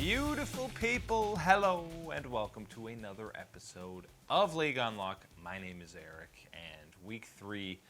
Beautiful people, hello and welcome to another episode of League Unlock. My name is Eric, and week 3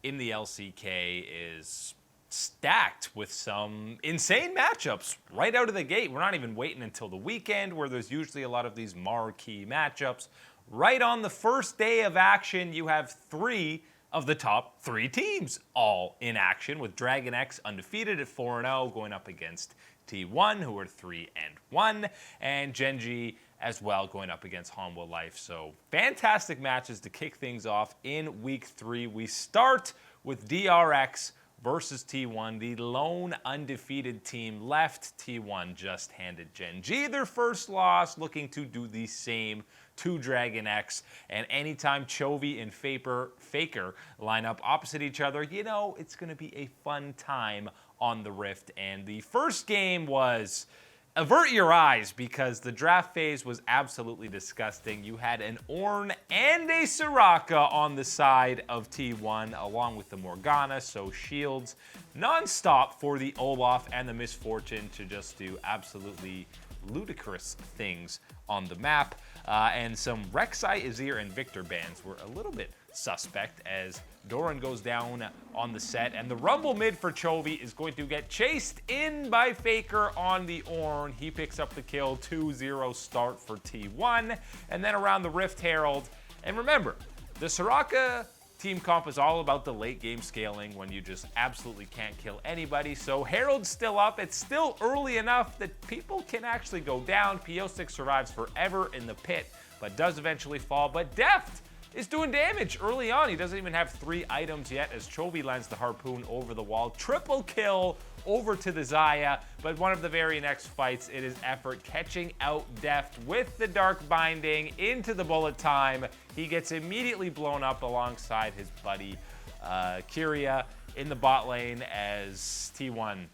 in the LCK is stacked with some insane matchups right out of the gate. We're not even waiting until the weekend where there's usually a lot of these marquee matchups. Right on the first day of action, you have 3 of the top 3 teams all in action, with Dragon X undefeated at 4-0 going up against T1, who are 3-1, and Gen.G as well going up against Hanwha Life. So fantastic matches to kick things off in week 3. We start with DRX versus T1, the lone undefeated team left. T1 just handed Gen.G their first loss, looking to do the same to Dragon X. And anytime Chovy and Faker line up opposite each other, you know it's going to be a fun time on the Rift. And the first game was avert your eyes because the draft phase was absolutely disgusting. You had an Ornn and a Soraka on the side of T1 along with the Morgana, so shields non-stop for the Olaf and the Misfortune to just do absolutely ludicrous things on the map. And some Rek'Sai, Azir, and Victor bans were a little bit suspect as Doran goes down on the set, and the Rumble mid for Chovy is going to get chased in by Faker on the Ornn. He picks up the kill, 2-0 start for T1, and then around the Rift Herald. And remember, the Soraka team comp is all about the late game scaling when you just absolutely can't kill anybody. So Herald's still up. It's still early enough that people can actually go down. Piosik survives forever in the pit, but does eventually fall. But Deft is doing damage early on. He doesn't even have 3 items yet as Chovy lands the harpoon over the wall. Triple kill over to the Xayah, but one of the very next fights, it is Effort catching out Deft with the Dark Binding into the bullet time. He gets immediately blown up alongside his buddy Kyria in the bot lane as T1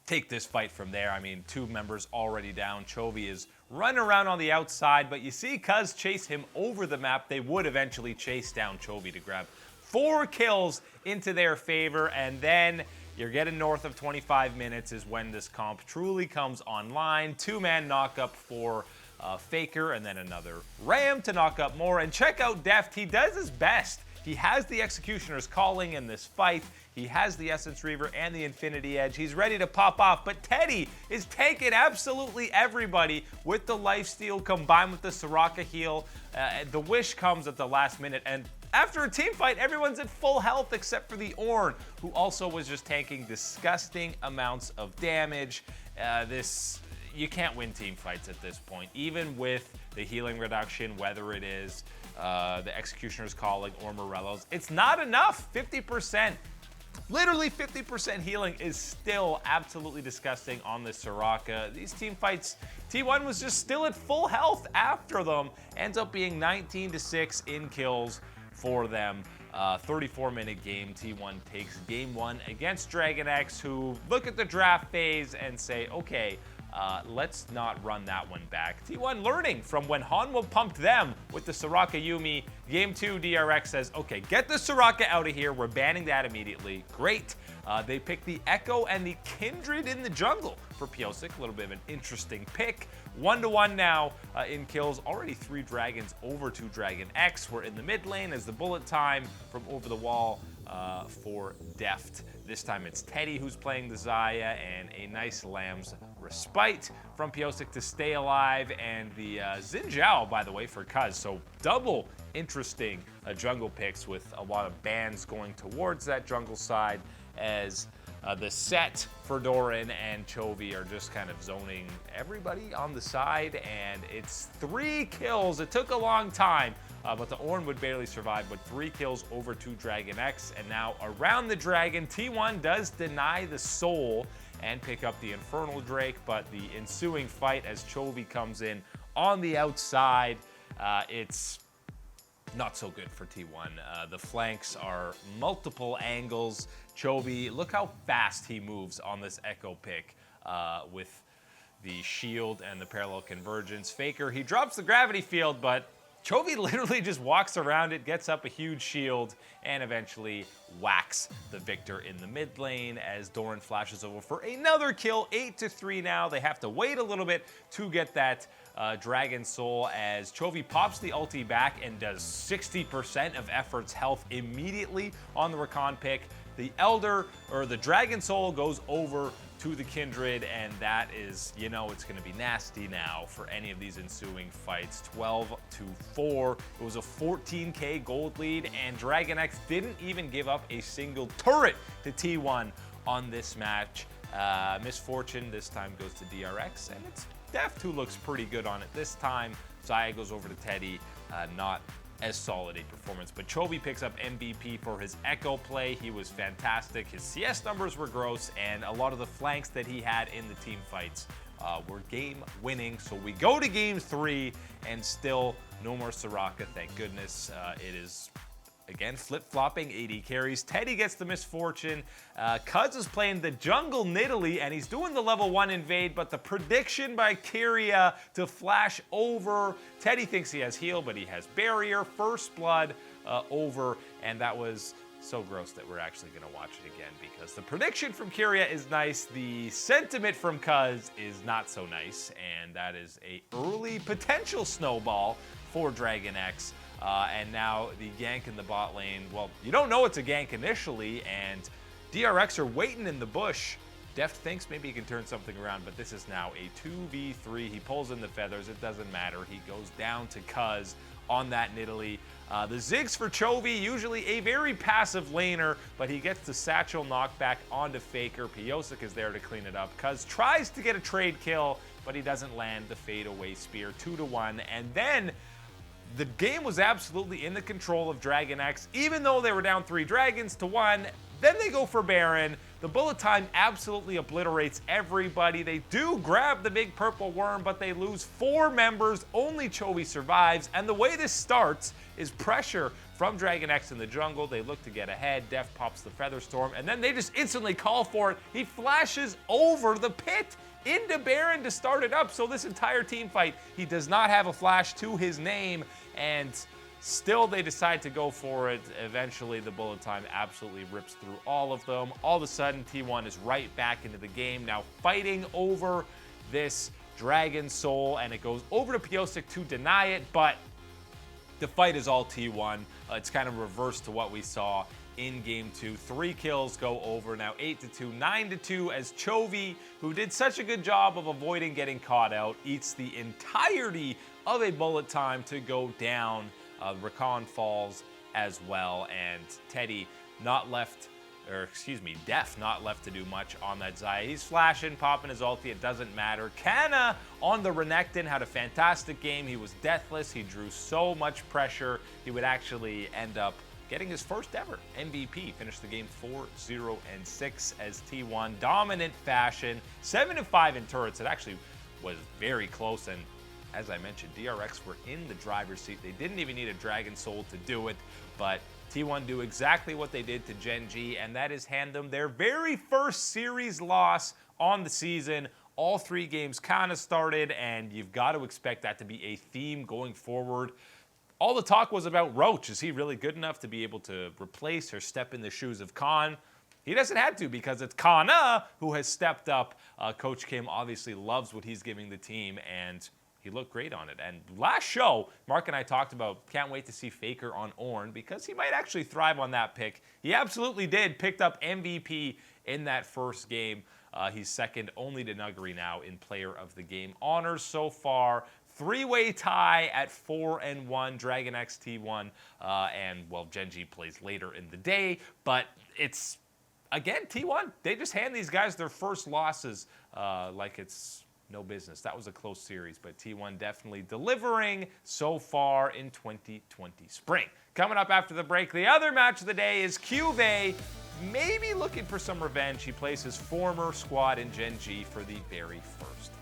take this fight from there. I mean, 2 members already down. Chovy is running around on the outside, but you see Cuz chase him over the map. They would eventually chase down Chovy to grab 4 kills into their favor, and then you're getting north of 25 minutes is when this comp truly comes online. 2-man knock up for Faker, and then another Ram to knock up more. And check out Deft. He does his best. He has the Executioner's Calling in this fight. He has the Essence Reaver and the Infinity Edge. He's ready to pop off, but Teddy is taking absolutely everybody with the lifesteal combined with the Soraka heal. The Wish comes at the last minute, and after a team fight, everyone's at full health except for the Ornn, who also was just tanking disgusting amounts of damage. You can't win team fights at this point, even with the healing reduction, whether it is the Executioner's Calling or Morello's. It's not enough. 50%. Literally 50% healing is still absolutely disgusting on the Soraka. These team fights, T1 was just still at full health after them. Ends up being 19-6 in kills for them. 34-minute game. T1 takes game 1 against Dragon X, who look at the draft phase and say, okay, let's not run that one back. T1 learning from when Hanwha pumped them with the Soraka Yuumi. Game 2, DRX says, okay, get the Soraka out of here. We're banning that immediately. Great. They pick the Echo and the Kindred in the jungle for Piosik. A little bit of an interesting pick. 1-1 now in kills. Already 3 dragons over to Dragon X. We're in the mid lane as the bullet time from over the wall for Deft. This time it's Teddy who's playing the Xayah, and a nice Lamb's Respite from Piosik to stay alive, and the Xin Zhao, by the way, for Cuz. So double interesting jungle picks with a lot of bans going towards that jungle side as the set for Doran and Chovy are just kind of zoning everybody on the side, and it's 3 kills. It took a long time, but the Ornn would barely survive, but 3 kills over to Dragon X. And now around the Dragon, T1 does deny the soul and pick up the Infernal Drake, but the ensuing fight as Chovy comes in on the outside, it's not so good for T1. The flanks are multiple angles. Chovy, look how fast he moves on this Echo pick with the shield and the parallel convergence. Faker, he drops the gravity field, but Chovy literally just walks around it, gets up a huge shield, and eventually whacks the Victor in the mid lane as Doran flashes over for another kill. 8-3 now. They have to wait a little bit to get that Dragon Soul as Chovy pops the ulti back and does 60% of Effort's health immediately on the recon pick. The Elder, or the Dragon Soul, goes over to the Kindred, and that is, you know, it's going to be nasty now for any of these ensuing fights. 12-4. It was a 14k gold lead, and Dragon X didn't even give up a single turret to T1 on this match. Misfortune this time goes to DRX, and it's Deft who looks pretty good on it this time. Zaya goes over to Teddy, not as solid a performance, but Chovy picks up MVP for his Echo play. He was fantastic. His CS numbers were gross, and a lot of the flanks that he had in the team fights were game winning. So we go to game 3, and still no more Soraka, thank goodness. It is again flip-flopping 80 carries. Teddy gets the misfortune. Cuz is playing the jungle Nidalee, and he's doing the level 1 invade, but the prediction by Kyria to flash over. Teddy thinks he has heal, but he has barrier. First blood over, and that was so gross that we're actually going to watch it again, because the prediction from Kyria is nice. The sentiment from Cuz is not so nice, and that is a early potential snowball for Dragon X. And now the gank in the bot lane, well, you don't know it's a gank initially, and DRX are waiting in the bush. Deft thinks maybe he can turn something around, but this is now a 2v3. He pulls in the feathers. It doesn't matter. He goes down to Cuz on that Nidalee. The Ziggs for Chovy, usually a very passive laner, but he gets the satchel knockback onto Faker. Piosik is there to clean it up. Cuz tries to get a trade kill, but he doesn't land the fadeaway spear. 2-1, and then the game was absolutely in the control of Dragon X, even though they were down 3 dragons to 1. Then they go for Baron. The bullet time absolutely obliterates everybody. They do grab the big purple worm, but they lose 4 members. Only Chovy survives. And the way this starts is pressure from Dragon X in the jungle. They look to get ahead. Def pops the Feather Storm, and then they just instantly call for it. He flashes over the pit into Baron to start it up. So this entire team fight, he does not have a flash to his name, and still they decide to go for it. Eventually the bullet time absolutely rips through all of them. All of a sudden T1 is right back into the game, now fighting over this Dragon Soul, and it goes over to Piosik to deny it, but the fight is all T1. It's kind of reversed to what we saw in game 2. 3 kills go over, now 8-2, 9-2, as Chovy, who did such a good job of avoiding getting caught out, eats the entirety of a bullet time to go down. Rakan falls as well, and Teddy Def not left to do much on that Zaya. He's flashing, popping his ulti, it doesn't matter. Kana on the Renekton had a fantastic game. He was deathless, he drew so much pressure, he would actually end up getting his first ever MVP. Finished the game 4-0-6 as T1. Dominant fashion, 7-5 in turrets. It actually was very close, and as I mentioned, DRX were in the driver's seat. They didn't even need a Dragon Soul to do it, but T1 do exactly what they did to Gen.G, and that is hand them their very first series loss on the season. All 3 games kind of started, and you've got to expect that to be a theme going forward. All the talk was about Roach. Is he really good enough to be able to replace or step in the shoes of Khan? He doesn't have to, because it's Kana who has stepped up. Coach Kim obviously loves what he's giving the team, and he looked great on it. And last show, Mark and I talked about, can't wait to see Faker on Ornn, because he might actually thrive on that pick. He absolutely did. Picked up MVP in that first game. He's second only to Nuggery now in player of the game honors so far. 3-way tie at 4-1, Dragon X T1, and, well, Gen.G plays later in the day, but it's, again, T1, they just hand these guys their first losses like it's no business. That was a close series, but T1 definitely delivering so far in 2020 spring. Coming up after the break, the other match of the day is Cuvée, maybe looking for some revenge. He plays his former squad in Gen.G for the very first time.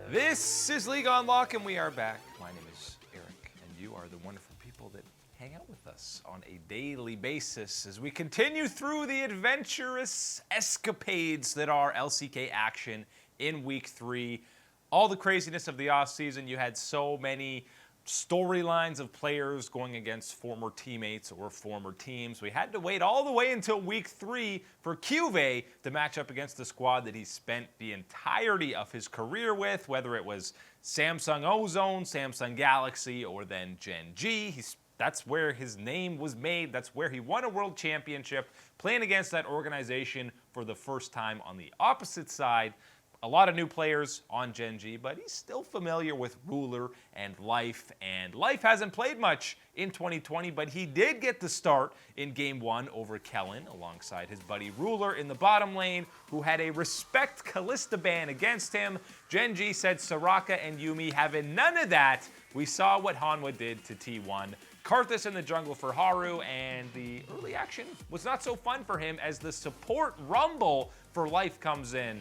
This is League on Lock, and we are back. My name is Eric, and you are the wonderful people that hang out with us on a daily basis as we continue through the adventurous escapades that are LCK action in week 3. All the craziness of the offseason, you had so many storylines of players going against former teammates or former teams. We had to wait all the way until week 3 for Cuve to match up against the squad that he spent the entirety of his career with, whether it was Samsung Ozone, Samsung Galaxy, or then Gen.G. That's where his name was made. That's where he won a world championship, playing against that organization for the first time on the opposite side. A lot of new players on Gen.G, but he's still familiar with Ruler and Life. And Life hasn't played much in 2020, but he did get the start in Game 1 over Kellen alongside his buddy Ruler in the bottom lane, who had a Respect Kalista ban against him. Gen.G said Soraka and Yuumi having none of that. We saw what Hanwha did to T1. Karthus in the jungle for Haru, and the early action was not so fun for him as the support Rumble for Life comes in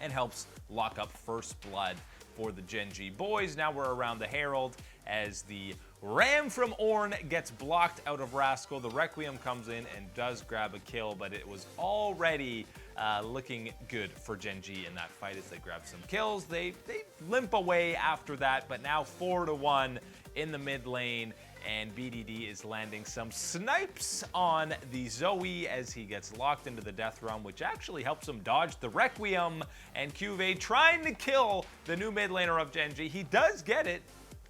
and helps lock up first blood for the Gen.G boys. Now we're around the Herald as the Ram from Ornn gets blocked out of Rascal. The Requiem comes in and does grab a kill, but it was already looking good for Gen.G in that fight as they grab some kills. They limp away after that, but now 4-1 in the mid lane. And BDD is landing some snipes on the Zoe as he gets locked into the Death Realm, which actually helps him dodge the Requiem. And Cuve trying to kill the new mid laner of Gen.G. He does get it,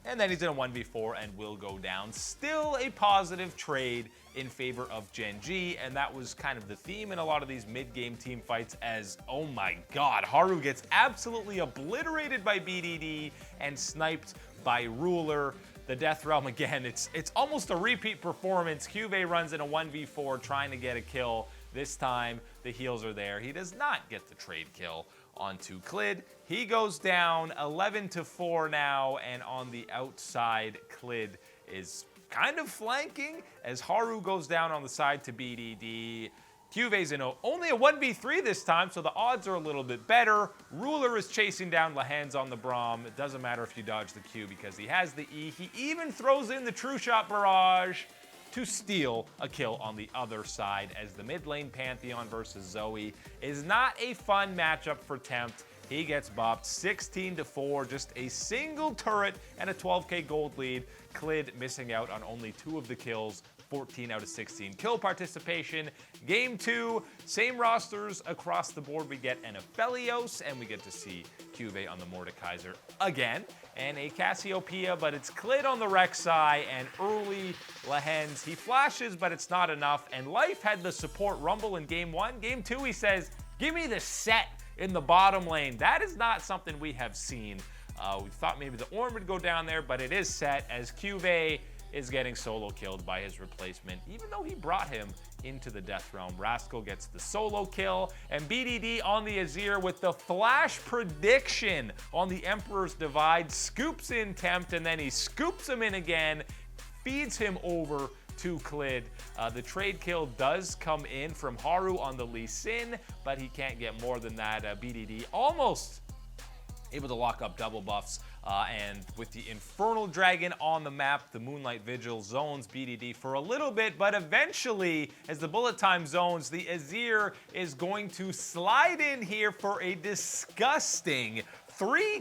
and then he's in a 1v4 and will go down. Still a positive trade in favor of Gen.G, and that was kind of the theme in a lot of these mid-game team fights as, oh my god, Haru gets absolutely obliterated by BDD and sniped by Ruler. The Death Realm again, it's almost a repeat performance. Cuve runs in a 1v4 trying to get a kill. This time, the heals are there. He does not get the trade kill onto Clid. He goes down 11-4 now, and on the outside, Clid is kind of flanking as Haru goes down on the side to BDD. Cuve's in only a 1v3 this time, so the odds are a little bit better. Ruler is chasing down Lahan's on the Braum. It doesn't matter if you dodge the Q because he has the E. He even throws in the True Shot Barrage to steal a kill on the other side as the mid lane Pantheon versus Zoe is not a fun matchup for Tempt. He gets bopped 16-4, just a single turret and a 12k gold lead. Clid missing out on only 2 of the kills. 14 out of 16 kill participation. Game 2, same rosters across the board. We get an Aphelios, and we get to see Cuve on the Mordekaiser again, and a Cassiopeia, but it's Clid on the Rek'Sai, and early Lahen's. He flashes, but it's not enough, and Life had the support Rumble in Game 1. Game 2, he says, give me the set in the bottom lane. That is not something we have seen. We thought maybe the Ornn would go down there, but it is set as Cuve is getting solo killed by his replacement, even though he brought him into the Death Realm. Rascal gets the solo kill, and BDD on the Azir with the flash prediction on the Emperor's Divide, scoops in Tempt, and then he scoops him in again, feeds him over to Clid. The trade kill does come in from Haru on the Lee Sin, but he can't get more than that. BDD almost able to lock up double buffs, and with the Infernal Dragon on the map, the Moonlight Vigil zones BDD for a little bit, but eventually, as the bullet time zones, the Azir is going to slide in here for a disgusting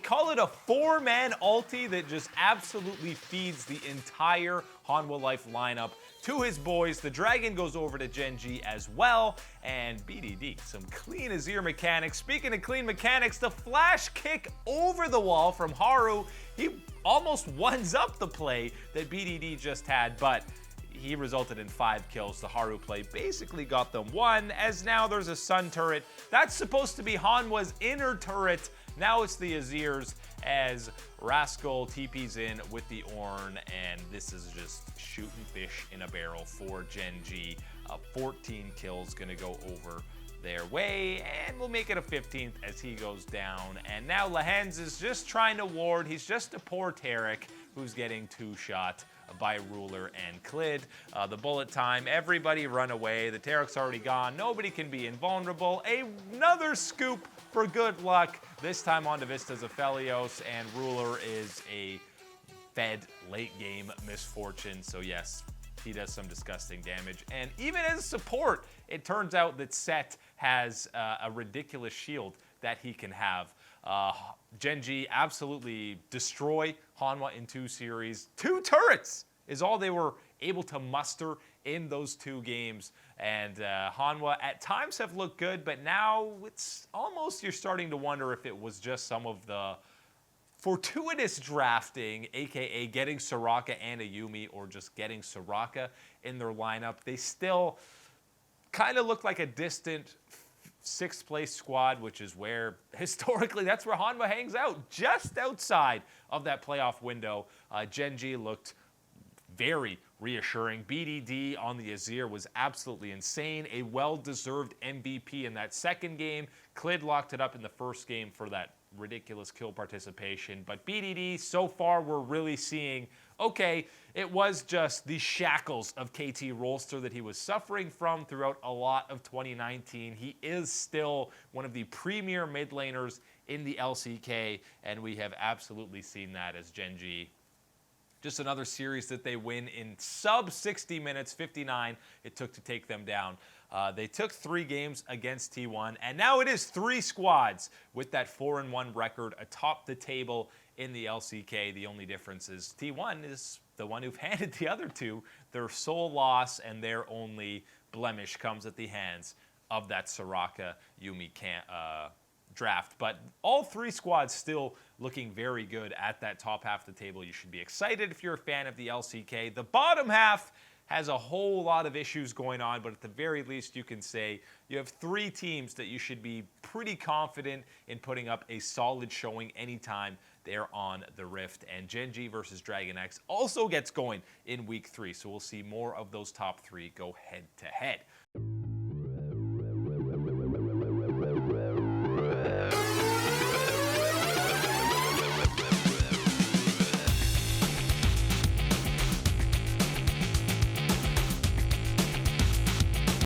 call it a 4-man ulti that just absolutely feeds the entire Hanwha Life lineup to his boys. The Dragon goes over to Gen.G as well, and BDD, some clean Azir mechanics. Speaking of clean mechanics, the flash kick over the wall from Haru, he almost ones up the play that BDD just had, but he resulted in 5 kills. The Haru play basically got them 1, as now there's a Sun turret. That's supposed to be Hanwha's inner turret. Now it's the Azir's as Rascal TP's in with the Ornn, and this is just shooting fish in a barrel for Gen.G. 14 kills gonna go over their way, and we'll make it a 15th as he goes down. And now Lahen's is just trying to ward. He's just a poor Taric who's getting 2-shot by Ruler and Clid. The bullet time, everybody run away. The Taric's already gone. Nobody can be invulnerable. Another scoop for good luck. This time on to Vista's Aphelios, and Ruler is a fed late game misfortune. So yes, he does some disgusting damage. And even as support, it turns out that Set has a ridiculous shield that he can have. Gen.G absolutely destroy Hanwha in 2 series. 2 turrets is all they were able to muster in those 2 games. And Hanwha at times have looked good, but now it's almost you're starting to wonder if it was just some of the fortuitous drafting, aka getting Soraka and a Yuumi, or just getting Soraka in their lineup. They still kind of look like a distant 6th place squad, which is where historically that's where Hanwha hangs out, just outside of that playoff window. Gen.G looked very reassuring. BDD on the Azir was absolutely insane. A well-deserved MVP in that second game. Clid locked it up in the first game for that ridiculous kill participation. But BDD, so far, we're really seeing, okay, it was just the shackles of KT Rolster that he was suffering from throughout a lot of 2019. He is still one of the premier mid laners in the LCK, and we have absolutely seen that as Gen.G. Just another series that they win in sub 60 minutes, 59 it took to take them down. They took 3 games against T1, and now it is 3 squads with that 4-1 record atop the table in the LCK. The only difference is T1 is the one who've handed the other 2 their sole loss, and their only blemish comes at the hands of that Soraka Yuumi draft. But all 3 squads still looking very good at that top half of the table. You should be excited if you're a fan of the LCK. The bottom half has a whole lot of issues going on, but at the very least you can say you have 3 teams that you should be pretty confident in putting up a solid showing anytime they're on the Rift. And Gen.G versus Dragon X also gets going in week 3, so we'll see more of those top 3 go head to head.